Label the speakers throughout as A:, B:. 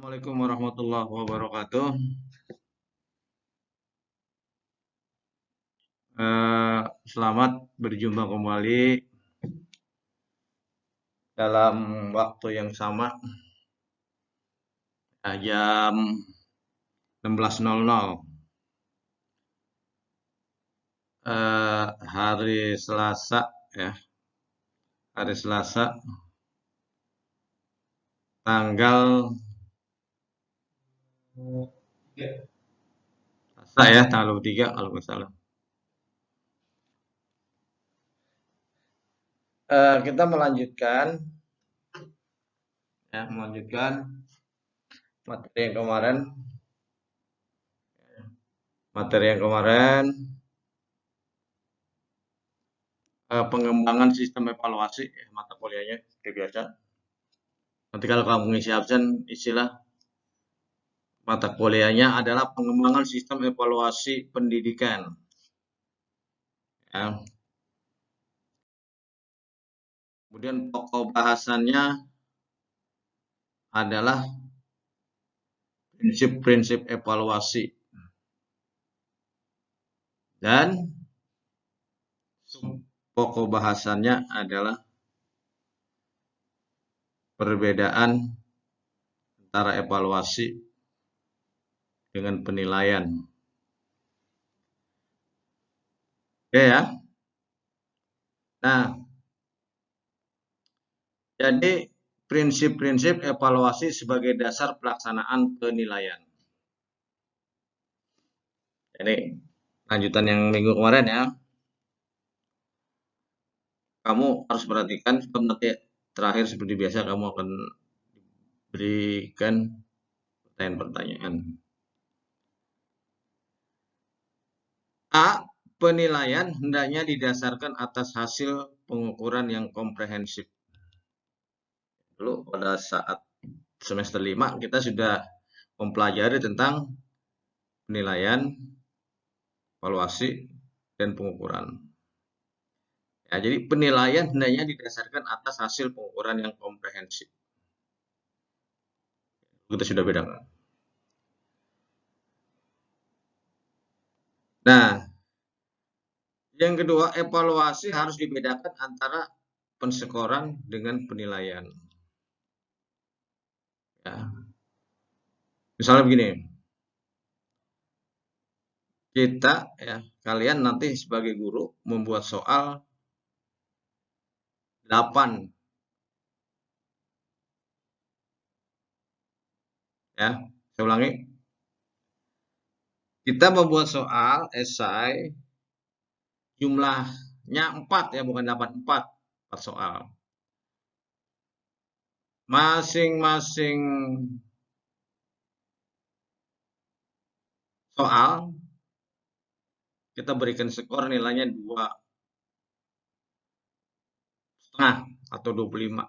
A: Assalamualaikum warahmatullahi wabarakatuh. Selamat berjumpa kembali dalam waktu yang sama, jam 16.00, hari Selasa, ya, hari Selasa, tanggal Selasa ya, tanggal 3 kalau nggak salah. Kita melanjutkan materi yang kemarin. Pengembangan sistem evaluasi, ya, mata kuliahnya seperti biasa. Nanti kalau kamu ngisi absen, istilah mata kuliahnya adalah pengembangan sistem evaluasi pendidikan. Ya. Kemudian pokok bahasannya adalah prinsip-prinsip evaluasi. Dan pokok bahasannya adalah perbedaan antara evaluasi dengan penilaian. Oke ya. Nah, jadi prinsip-prinsip evaluasi sebagai dasar pelaksanaan penilaian. Jadi lanjutan yang minggu kemarin ya. Kamu harus perhatikan, nanti terakhir seperti biasa kamu akan berikan pertanyaan-pertanyaan. A. Penilaian hendaknya didasarkan atas hasil pengukuran yang komprehensif. Dulu pada saat semester 5 kita sudah mempelajari tentang penilaian, evaluasi, dan pengukuran. Ya, jadi penilaian hendaknya didasarkan atas hasil pengukuran yang komprehensif. Kita sudah bedakan. Nah, yang kedua, evaluasi harus dibedakan antara pensekoran dengan penilaian. Ya. Misalnya begini, kalian nanti sebagai guru membuat soal 8. Ya, saya ulangi. Kita membuat soal esai jumlahnya 4 ya, bukan 8, 4 soal. Masing-masing soal kita berikan skor nilainya 2,5 atau 25.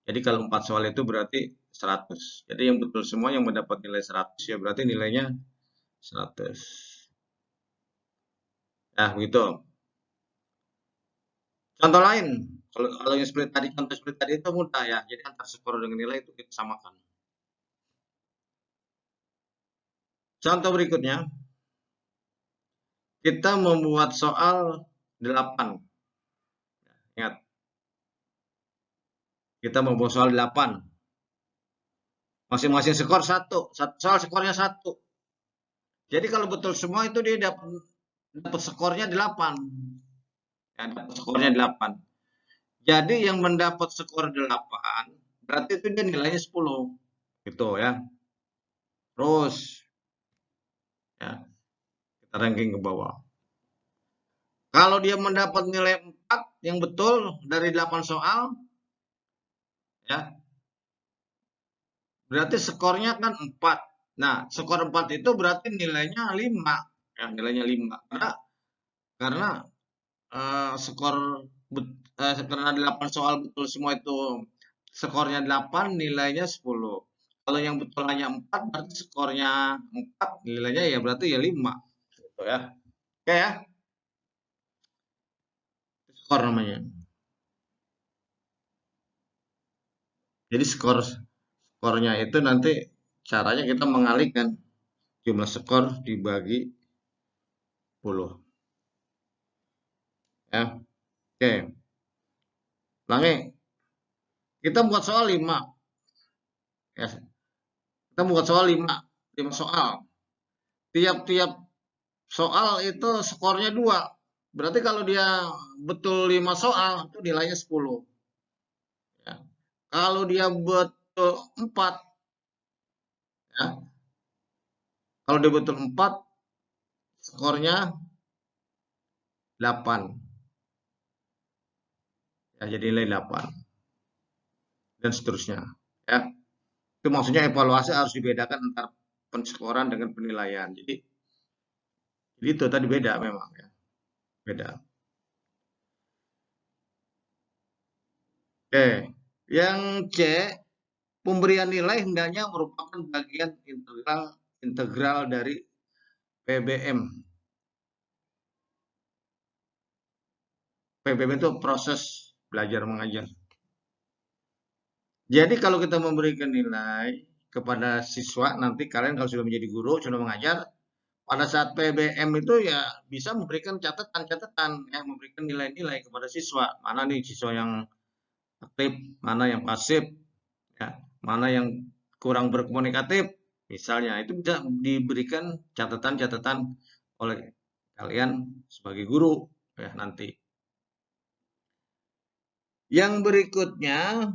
A: Jadi kalau 4 soal itu berarti 100. Jadi yang betul semua yang mendapat nilai 100 ya berarti nilainya 100. Nah, begitu. Contoh lain, kalau yang seperti tadi, contoh seperti tadi itu mudah ya. Jadi antar skor dengan nilai itu kita samakan. Contoh berikutnya, kita membuat soal 8. Ingat, kita membuat soal 8. Masing-masing skor 1. Soal skornya 1. Jadi kalau betul semua itu dia dapat skornya 8. Ya, dapat skornya 8. Jadi yang mendapat skor 8 berarti itu dia nilainya 10. Gitu ya. Terus ya, kita ranking ke bawah. Kalau dia mendapat nilai 4 yang betul dari 8 soal, ya, berarti skornya kan 4. Nah, skor 4 itu berarti nilainya 5. Ya, nilainya 5. Karena skor karena 8 soal betul semua itu skornya 8, nilainya 10. Kalau yang betul hanya 4, berarti skornya 4, nilainya ya berarti ya 5. Gitu ya. Oke ya. Skor namanya. Jadi skor skornya itu nanti caranya kita mengalihkan jumlah skor dibagi 10. Ya. Oke. Ulangi. Kita buat soal 5. Ya. Kita buat soal 5 soal. Tiap-tiap soal itu skornya 2. Berarti kalau dia betul 5 soal, itu nilainya 10. Ya. Kalau dia betul 4, ya. Kalau dia betul 4, skornya 8. Ya, jadi nilai 8. Dan seterusnya. Ya. Itu maksudnya evaluasi harus dibedakan antara penskoran dengan penilaian. Jadi itu tadi beda memang ya. Beda. Oke. Yang C, pemberian nilai hendaknya merupakan bagian integral dari PBM. PBM itu proses belajar mengajar. Jadi kalau kita memberikan nilai kepada siswa, nanti kalian kalau sudah menjadi guru, sudah mengajar, pada saat PBM itu ya bisa memberikan catatan-catatan, ya, memberikan nilai-nilai kepada siswa. Mana nih siswa yang aktif, mana yang pasif, ya, mana yang kurang berkomunikatif, misalnya itu bisa diberikan catatan-catatan oleh kalian sebagai guru ya nanti. Yang berikutnya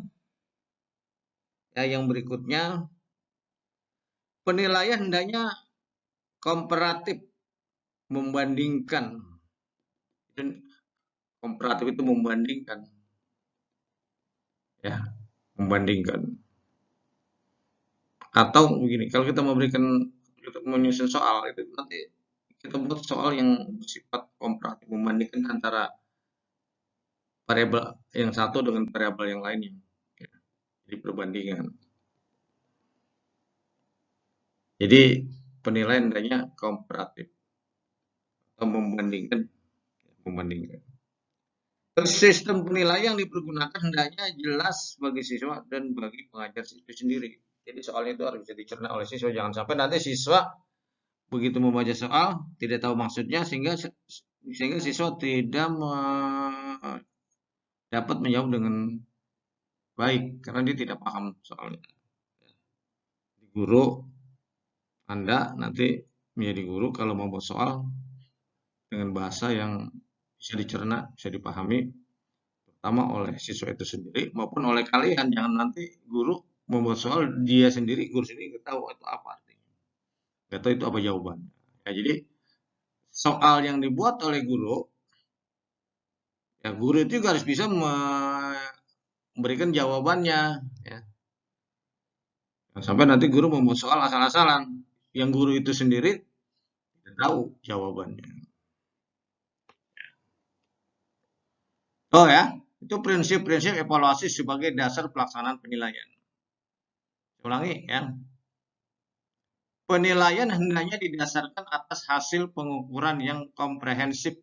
A: penilaian hendaknya komparatif, membandingkan. Dan komparatif itu membandingkan, ya, membandingkan. Atau begini, kalau kita menyusun soal itu nanti kita buat soal yang bersifat komparatif, membandingkan antara variabel yang satu dengan variabel yang lainnya, ya. Jadi perbandingan. Jadi penilaian hendaknya komparatif atau membandingkan. Sistem penilaian yang dipergunakan hendaknya jelas bagi siswa dan bagi pengajar itu sendiri. Jadi soalnya itu harus bisa dicerna oleh siswa. Jangan sampai nanti siswa begitu membaca soal tidak tahu maksudnya sehingga siswa tidak dapat menjawab dengan baik karena dia tidak paham soalnya. Guru, Anda nanti menjadi guru kalau membuat soal dengan bahasa yang bisa dicerna, bisa dipahami, pertama oleh siswa itu sendiri maupun oleh kalian. Jangan nanti guru membuat soal dia sendiri, guru sendiri nggak tahu itu apa artinya, nggak tahu itu apa jawabannya. Ya, jadi soal yang dibuat oleh guru, ya guru itu juga harus bisa memberikan jawabannya. Ya. Sampai nanti guru membuat soal asal-asalan, yang guru itu sendiri tidak tahu jawabannya. Oh ya, itu prinsip-prinsip evaluasi sebagai dasar pelaksanaan penilaian. Ulangi ya. Penilaian hendaknya didasarkan atas hasil pengukuran yang komprehensif.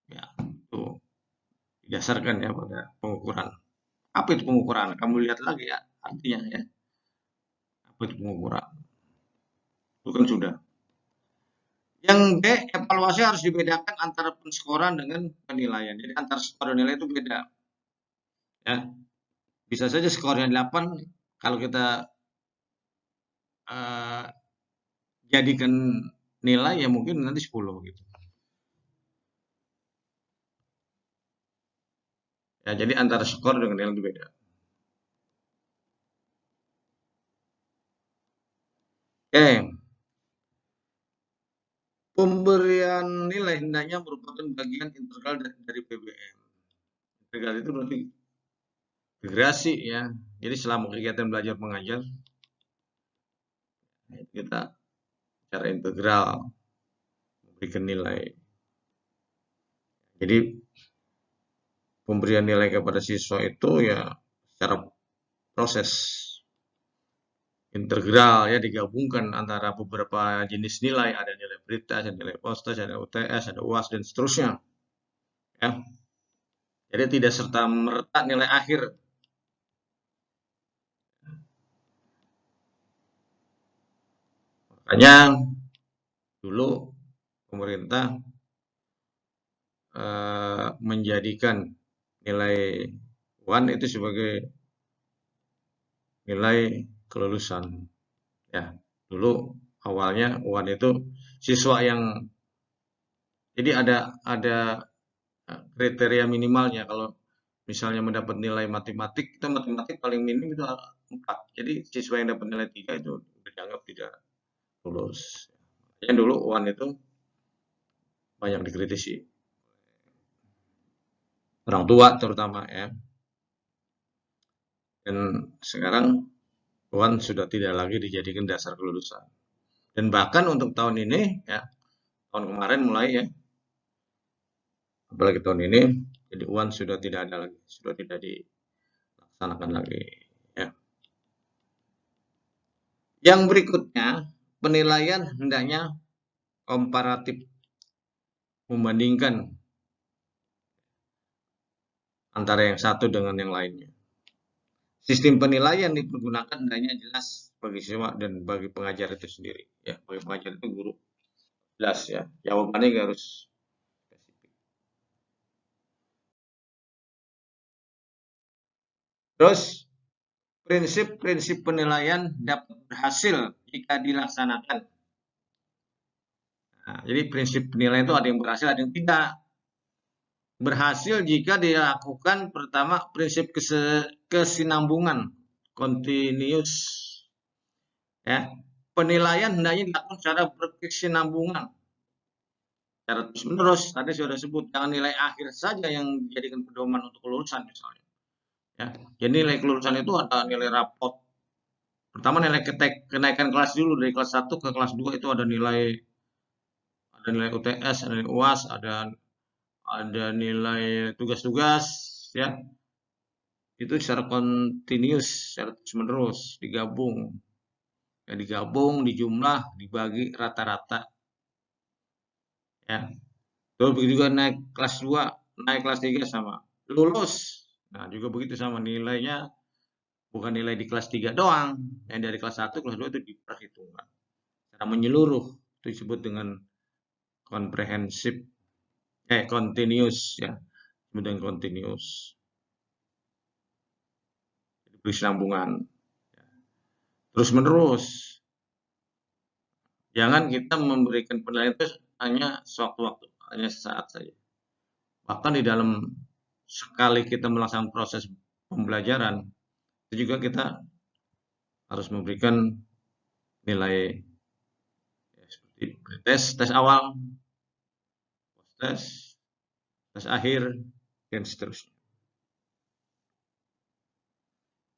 A: Ya, itu didasarkan ya pada pengukuran. Apa itu pengukuran? Kamu lihat lagi ya artinya ya. Apa itu pengukuran? Itu kan sudah. Yang D, evaluasi harus dibedakan antara penskoran dengan penilaian. Jadi antara skor dan nilai itu beda. Ya. Bisa saja skornya 8 kalau kita jadikan nilai ya mungkin nanti 10 gitu. Ya, jadi antara skor dengan nilai itu beda. Oke. Pemberian nilai hendaknya merupakan bagian integral dari PBM. Integral itu berarti integrasi ya. Jadi selama kegiatan belajar mengajar kita secara integral memberikan nilai. Jadi pemberian nilai kepada siswa itu ya secara proses integral ya, digabungkan antara beberapa jenis nilai, ada nilai berita, ada nilai postas, ada UTS, ada UAS dan seterusnya. Ya. Jadi tidak serta merta nilai akhir. Makanya dulu pemerintah menjadikan nilai UAN itu sebagai nilai kelulusan. Ya, dulu awalnya UAN itu siswa yang jadi ada kriteria minimalnya. Kalau misalnya mendapat nilai matematik, itu matematik paling minim itu 4. Jadi siswa yang dapat nilai 3 itu dianggap tidak lulus. Yang dulu UAN itu banyak dikritisi. Orang tua terutama ya. Dan sekarang UAN sudah tidak lagi dijadikan dasar kelulusan. Dan bahkan untuk tahun ini ya, tahun kemarin mulai ya, apalagi tahun ini, jadi UAN sudah tidak ada lagi, sudah tidak dilaksanakan lagi ya. Yang berikutnya, penilaian hendaknya komparatif, membandingkan antara yang satu dengan yang lainnya. Sistem penilaian dipergunakan hendaknya jelas bagi siswa dan bagi pengajar itu sendiri. Ya, bagi pengajar itu guru jelas ya. Jawabannya harus spesifik. Terus prinsip-prinsip penilaian dapat berhasil jika dilaksanakan. Nah, jadi prinsip penilaian itu ada yang berhasil, ada yang tidak. Berhasil jika dilakukan pertama prinsip kesinambungan, continuous. Ya, penilaian hendaknya dilakukan secara berkesinambungan, secara terus menerus. Tadi sudah sebut, jangan nilai akhir saja yang dijadikan pedoman untuk kelulusan misalnya. Ya, jadi nilai kelulusan itu ada nilai rapot. Pertama nilai kenaikan kelas dulu, dari kelas 1 ke kelas 2 itu ada nilai UTS, ada nilai UAS, ada nilai tugas-tugas ya. Itu secara continuous, secara terus menerus digabung. Ya, digabung, dijumlah, dibagi rata-rata. Ya. Terus begitu juga naik kelas 2, naik kelas 3 sama. Lulus. Nah, juga begitu sama nilainya, bukan nilai di kelas 3 doang. Yang dari kelas 1, kelas 2 itu diperhitungkan. Secara menyeluruh, itu disebut dengan komprehensif, continuous ya. Kemudian continuous. Berkesinambungan. Terus menerus. Jangan kita memberikan penilaian itu hanya sewaktu-waktu, hanya sesaat saja. Bahkan di dalam sekali kita melaksanakan proses pembelajaran, itu juga kita harus memberikan nilai ya, seperti tes awal, post tes akhir, dan seterusnya.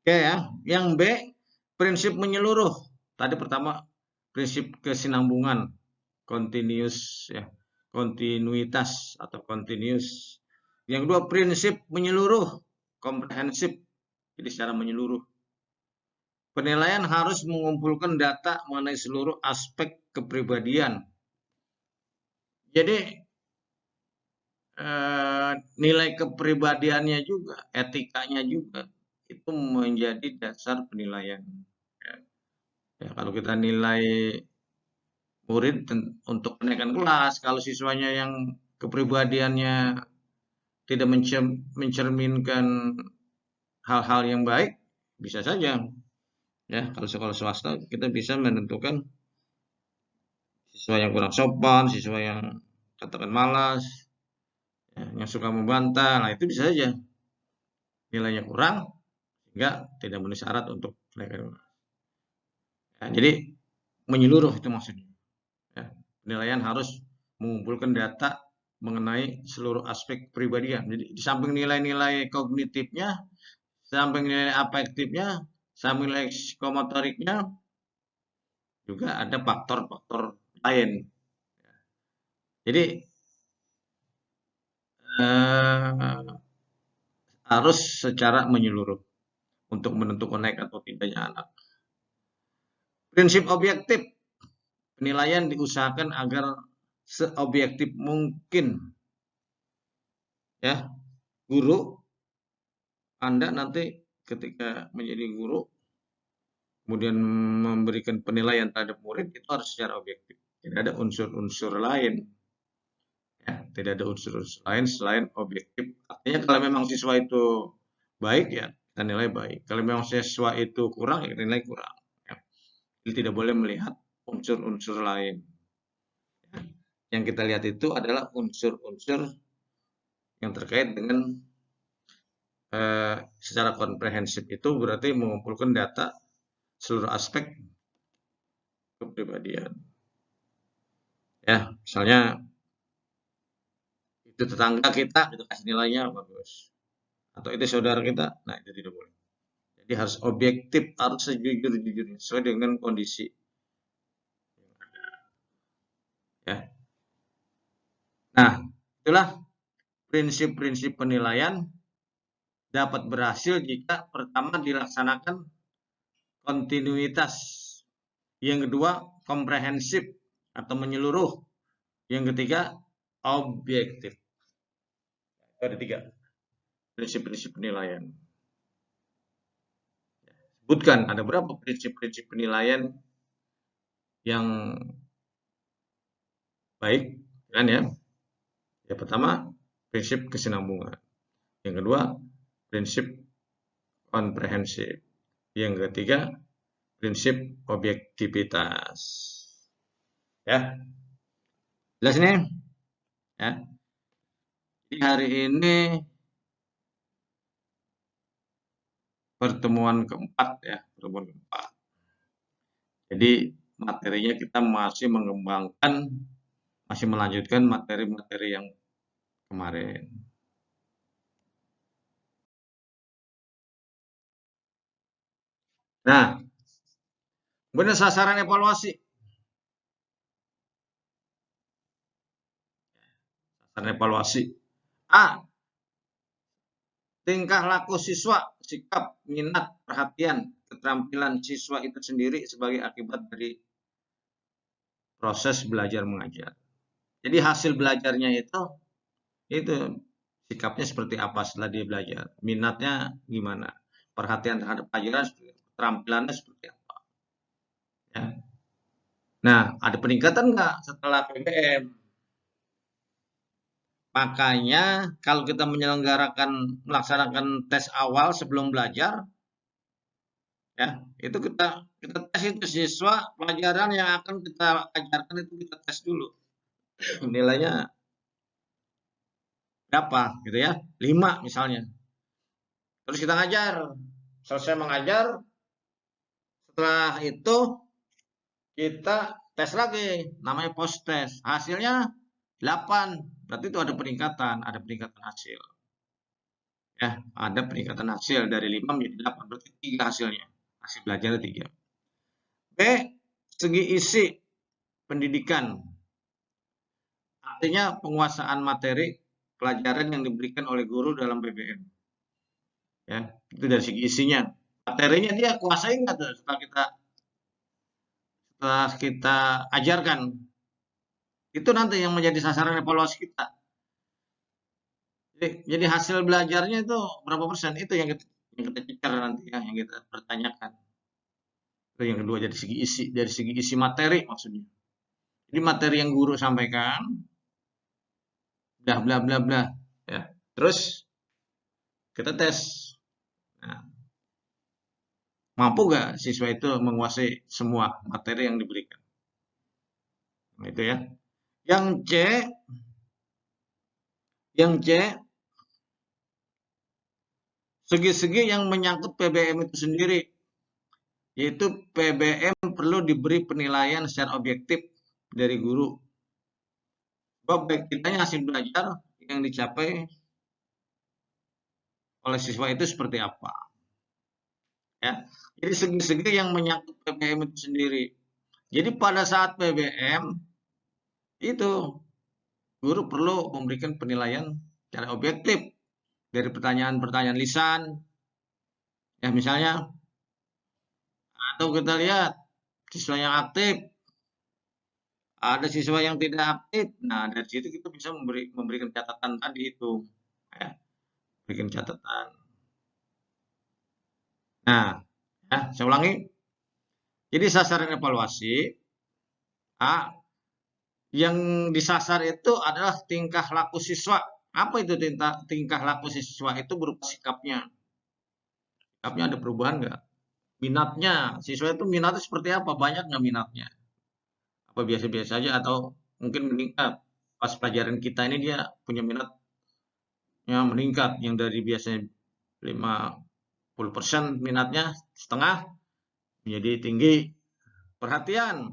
A: Oke ya, yang B, prinsip menyeluruh. Tadi pertama prinsip kesinambungan, continuous ya, kontinuitas atau continuous. Yang kedua prinsip menyeluruh, komprehensif, jadi secara menyeluruh. Penilaian harus mengumpulkan data mengenai seluruh aspek kepribadian. Jadi nilai kepribadiannya juga, etikanya juga itu menjadi dasar penilaian. Ya, kalau kita nilai murid untuk kenaikan kelas, kalau siswanya yang kepribadiannya tidak mencerminkan hal-hal yang baik, bisa saja. Ya, kalau sekolah swasta kita bisa menentukan siswa yang kurang sopan, siswa yang katakan malas, ya, yang suka membantah, nah itu bisa saja nilainya kurang sehingga tidak memenuhi syarat untuk kenaikan kelas. Ya, jadi menyeluruh itu maksudnya. Ya, penilaian harus mengumpulkan data mengenai seluruh aspek kepribadian. Jadi di samping nilai-nilai kognitifnya, samping nilai afektifnya, samping nilai psikomotoriknya, juga ada faktor-faktor lain. Jadi harus secara menyeluruh untuk menentukan naik atau tidaknya anak. Prinsip objektif, penilaian diusahakan agar seobjektif mungkin. Ya, guru Anda nanti ketika menjadi guru kemudian memberikan penilaian terhadap murid, itu harus secara objektif. Tidak ada unsur-unsur lain. Ya, tidak ada unsur-unsur lain selain objektif. Artinya kalau memang siswa itu baik, ya kita nilai baik. Kalau memang siswa itu kurang, ya kita nilai kurang. Ya. Jadi tidak boleh melihat unsur-unsur lain. Ya. Yang kita lihat itu adalah unsur-unsur yang terkait dengan secara komprehensif, itu berarti mengumpulkan data seluruh aspek kepribadian. Ya, misalnya itu tetangga kita, kita kasih nilainya bagus. Atau itu saudara kita, nah itu tidak boleh. Jadi harus objektif, harus sejujur-jujurnya sesuai dengan kondisi. Ya. Nah, itulah prinsip-prinsip penilaian dapat berhasil jika pertama dilaksanakan kontinuitas, yang kedua komprehensif atau menyeluruh, yang ketiga objektif. Ada 3 prinsip-prinsip penilaian. Sebutkan ada berapa prinsip-prinsip penilaian yang baik, kan ya? Yang pertama, prinsip kesinambungan. Yang kedua, prinsip komprehensif. Yang ketiga, prinsip objektivitas. Ya, jelas ini? Ya. Jadi hari ini pertemuan keempat ya, pertemuan keempat. Jadi materinya kita masih mengembangkan, masih melanjutkan materi-materi yang kemarin. Nah, kemudian sasaran evaluasi. Sasaran evaluasi. A. Tingkah laku siswa, sikap, minat, perhatian, keterampilan siswa itu sendiri sebagai akibat dari proses belajar mengajar. Jadi hasil belajarnya itu sikapnya seperti apa setelah dia belajar, minatnya gimana, perhatian terhadap pelajaran, keterampilannya seperti apa. Ya. Nah, ada peningkatan nggak setelah PBM? Makanya kalau kita melaksanakan tes awal sebelum belajar, ya itu kita tes itu siswa, pelajaran yang akan kita ajarkan itu kita tes dulu, nilainya berapa gitu ya, 5 misalnya. Terus kita ngajar, selesai mengajar, setelah itu kita tes lagi, namanya post test, hasilnya 8, berarti itu ada peningkatan hasil. Ya, ada peningkatan hasil dari 5 menjadi 8, berarti 3 hasilnya. Hasil belajarnya 3. B. Segi isi pendidikan. Artinya penguasaan materi pelajaran yang diberikan oleh guru dalam PBM. Ya, itu dari segi isinya. Materinya dia kuasai nggak tuh setelah kita ajarkan. Itu nanti yang menjadi sasaran evaluasi kita. Jadi hasil belajarnya itu berapa persen? Itu yang kita bicara nanti ya, yang kita pertanyakan. Itu yang kedua dari segi isi materi maksudnya. Jadi materi yang guru sampaikan, bla bla bla bla, ya. Terus kita tes. Nah, mampu nggak siswa itu menguasai semua materi yang diberikan? Nah, itu ya. Yang C, segi-segi yang menyangkut PBM itu sendiri, yaitu PBM perlu diberi penilaian secara objektif dari guru. Sebab baik kitanya hasil belajar yang dicapai oleh siswa itu seperti apa. Ya. Jadi segi-segi yang menyangkut PBM itu sendiri. Jadi pada saat PBM itu guru perlu memberikan penilaian secara objektif dari pertanyaan-pertanyaan lisan. Ya misalnya, atau kita lihat siswa yang aktif, ada siswa yang tidak aktif. Nah, dari situ kita bisa memberikan catatan tadi itu. Ya, berikan catatan. Nah, ya, saya ulangi. Jadi sasaran evaluasi yang disasar itu adalah tingkah laku siswa. Apa itu tingkah laku siswa? Itu berupa sikapnya. Sikapnya ada perubahan nggak? Minatnya, siswa itu minatnya seperti apa? Banyak nggak minatnya? Apa biasa-biasa saja atau mungkin meningkat? Pas pelajaran kita ini dia punya minatnya meningkat, yang dari biasanya 50% minatnya setengah menjadi tinggi. Perhatian.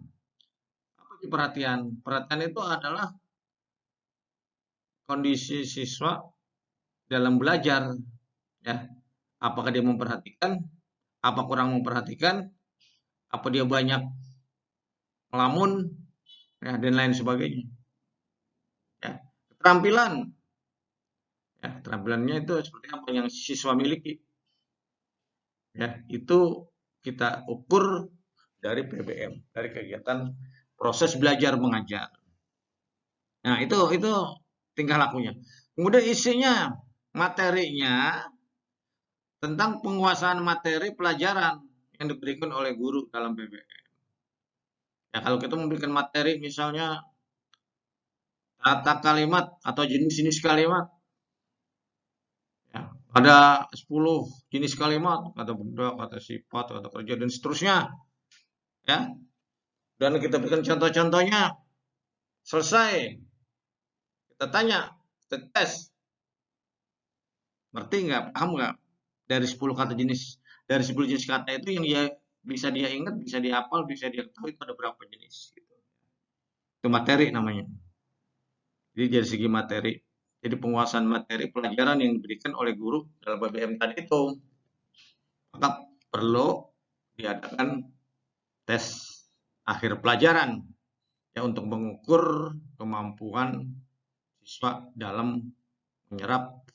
A: Apa itu perhatian? Perhatian itu adalah kondisi siswa dalam belajar, ya. Apakah dia memperhatikan, apa kurang memperhatikan, apa dia banyak melamun, ya, dan lain sebagainya. Ya. Keterampilan, ya, keterampilannya itu seperti apa yang siswa miliki, ya, itu kita ukur dari PBM, dari kegiatan proses belajar mengajar. Nah, itu tingkah lakunya. Kemudian isinya, materinya tentang penguasaan materi pelajaran yang diberikan oleh guru dalam PBM. Ya, kalau kita memberikan materi misalnya tata kalimat atau jenis-jenis kalimat, ya, ada 10 jenis kalimat, kata benda, kata sifat, kata kerja, dan seterusnya, ya. Dan kita berikan contoh-contohnya, selesai, kita tanya, kita tes, ngerti nggak, paham nggak? Dari 10 kata jenis, dari 10 jenis kata itu yang dia bisa dia ingat, bisa dia hafal, bisa dia tahu itu ada berapa jenis. Gitu. Itu materi namanya. Jadi dari segi materi, jadi penguasaan materi pelajaran yang diberikan oleh guru dalam PBM tadi itu, maka perlu diadakan tes akhir pelajaran ya untuk mengukur kemampuan siswa dalam menyerap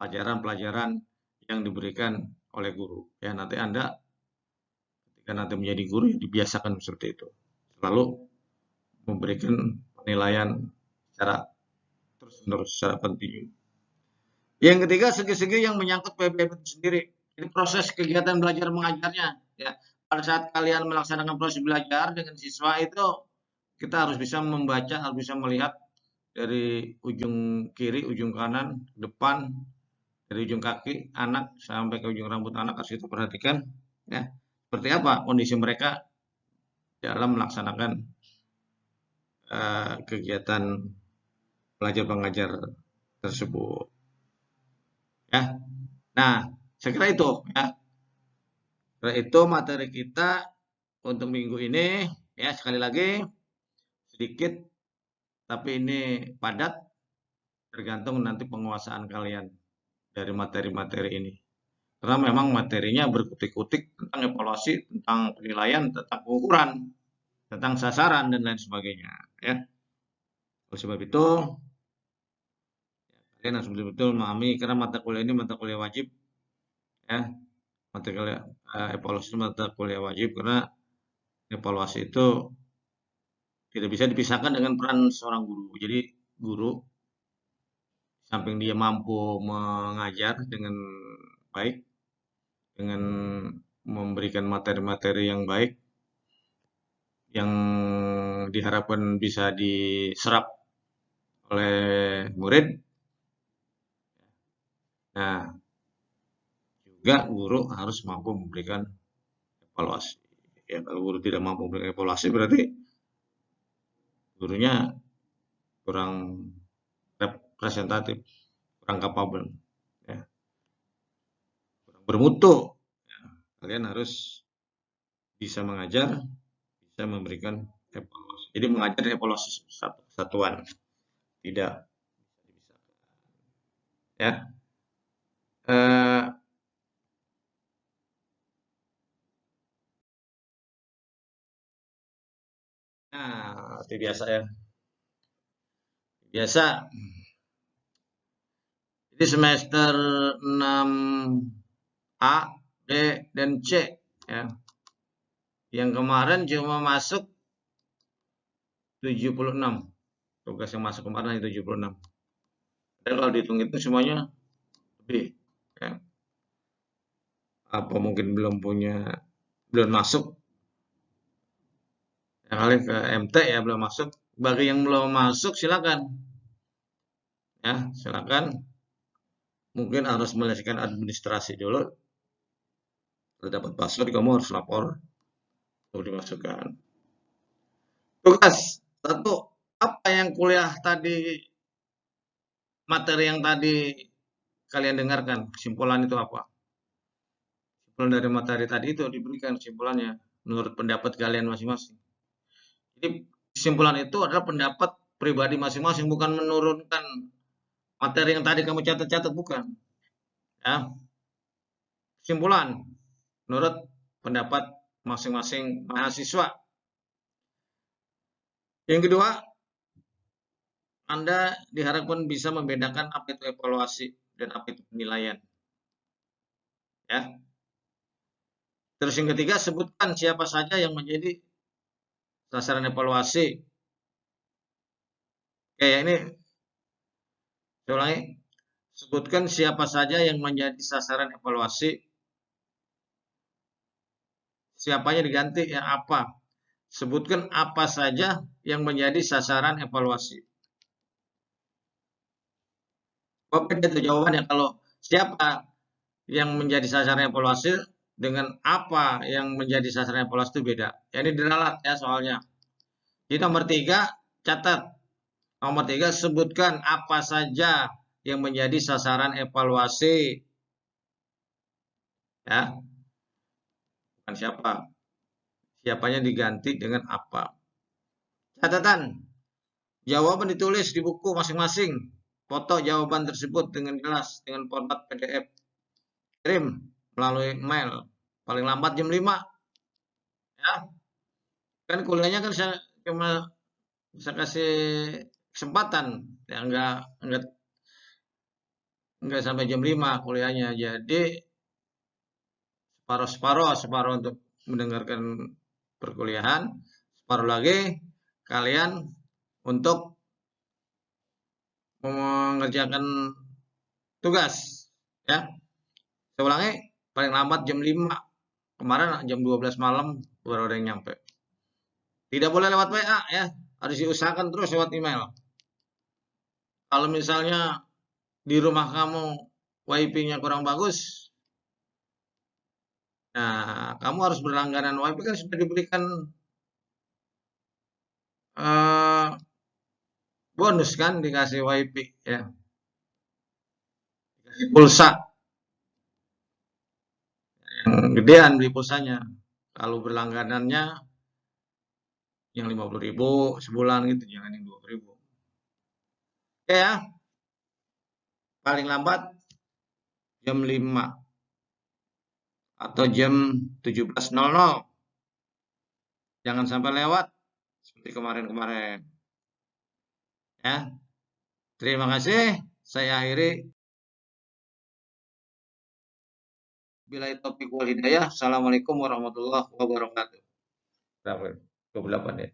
A: pelajaran-pelajaran yang diberikan oleh guru. Ya, nanti Anda ketika nanti menjadi guru ya dibiasakan seperti itu. Selalu memberikan penilaian secara terus-menerus, secara penting. Yang ketiga, segi-segi yang menyangkut PBM itu sendiri. Jadi proses kegiatan belajar mengajarnya. Ya, pada saat kalian melaksanakan proses belajar dengan siswa itu, kita harus bisa membaca, harus bisa melihat dari ujung kiri, ujung kanan, depan, dari ujung kaki anak sampai ke ujung rambut anak harus kita perhatikan. Ya, seperti apa kondisi mereka dalam melaksanakan kegiatan belajar mengajar tersebut. Ya, nah, saya kira itu ya. Itu materi kita untuk minggu ini ya, sekali lagi sedikit tapi ini padat, tergantung nanti penguasaan kalian dari materi-materi ini. Karena memang materinya berkutik-kutik tentang evaluasi, tentang penilaian, tentang pengukuran, tentang sasaran dan lain sebagainya ya. Oleh sebab itu kalian harus betul-betul memahami karena mata kuliah ini mata kuliah wajib ya. Mata kuliah evaluasi mata kuliah wajib karena evaluasi itu tidak bisa dipisahkan dengan peran seorang guru. Jadi guru samping dia mampu mengajar dengan baik, dengan memberikan materi-materi yang baik, yang diharapkan bisa diserap oleh murid. Nah, juga guru harus mampu memberikan evaluasi. Ya, kalau guru tidak mampu memberikan evaluasi berarti gurunya kurang representatif, kurang kapabel, ya, kurang bermutu. Ya, kalian harus bisa mengajar, bisa memberikan evaluasi. Jadi mengajar dan evaluasi satu kesatuan, tidak dipisahkan. Ya, nah, seperti biasa ya. Biasa. Jadi semester 6A, B, dan C ya. Yang kemarin cuma masuk 76. Tugas yang masuk kemarin hanya 76. Dan kalau dihitung itu semuanya lebih ya. Apa mungkin belum masuk yang alih ke MT ya belum masuk. Bagi yang belum masuk silakan ya, silakan. Mungkin harus menyelesaikan administrasi dulu. Kalau dapat password kamu harus lapor untuk dimasukkan. Tugas satu, apa yang kuliah tadi, materi yang tadi kalian dengarkan, kesimpulan itu apa? Kesimpulan dari materi tadi itu diberikan kesimpulannya menurut pendapat kalian masing-masing. Jadi kesimpulan itu adalah pendapat pribadi masing-masing, bukan menurunkan materi yang tadi kamu catat-catat, bukan. Ya, kesimpulan menurut pendapat masing-masing mahasiswa. Yang kedua, Anda diharapkan bisa membedakan apa itu evaluasi dan apa itu penilaian. Ya. Terus yang ketiga, sebutkan siapa saja yang menjadi sasaran evaluasi. Kayak ini, saya ulangi. Sebutkan siapa saja yang menjadi sasaran evaluasi. Siapanya diganti yang apa. Sebutkan apa saja yang menjadi sasaran evaluasi. Beda itu jawabannya. Kalau siapa yang menjadi sasaran evaluasi dengan apa yang menjadi sasaran evaluasi itu beda. Ini diralat ya soalnya. Jadi nomor 3, catat. Nomor 3, sebutkan apa saja yang menjadi sasaran evaluasi. Ya. Bukan siapa. Siapanya diganti dengan apa. Catatan. Jawaban ditulis di buku masing-masing. Foto jawaban tersebut dengan jelas dengan format PDF. Kirim melalui mail. Paling lambat jam 5. Ya. Kan kuliahnya kan saya cuma bisa kasih kesempatan. Ya enggak sampai jam 5 kuliahnya. Jadi separuh untuk mendengarkan perkuliahan, separuh lagi kalian untuk mengerjakan tugas ya. Saya ulangi, paling lambat jam 5. Kemarin jam 12 malam baru ada yang nyampe. Tidak boleh lewat WA ya, harus diusahakan terus lewat email. Kalau misalnya di rumah kamu WiFi-nya kurang bagus, nah kamu harus berlangganan WiFi, kan sudah diberikan bonus kan, dikasih WiFi ya, dikasih pulsa yang gedean beli pulsanya. Kalau berlangganannya yang 50.000 sebulan gitu, jangan yang 20.000. Oke ya, paling lambat jam 5 atau jam 17.00. Jangan sampai lewat seperti kemarin-kemarin. Ya. Terima kasih. Saya akhiri. Billahi taufiq wal hidayah. Assalamualaikum warahmatullahi wabarakatuh. Berapa? 28 ya.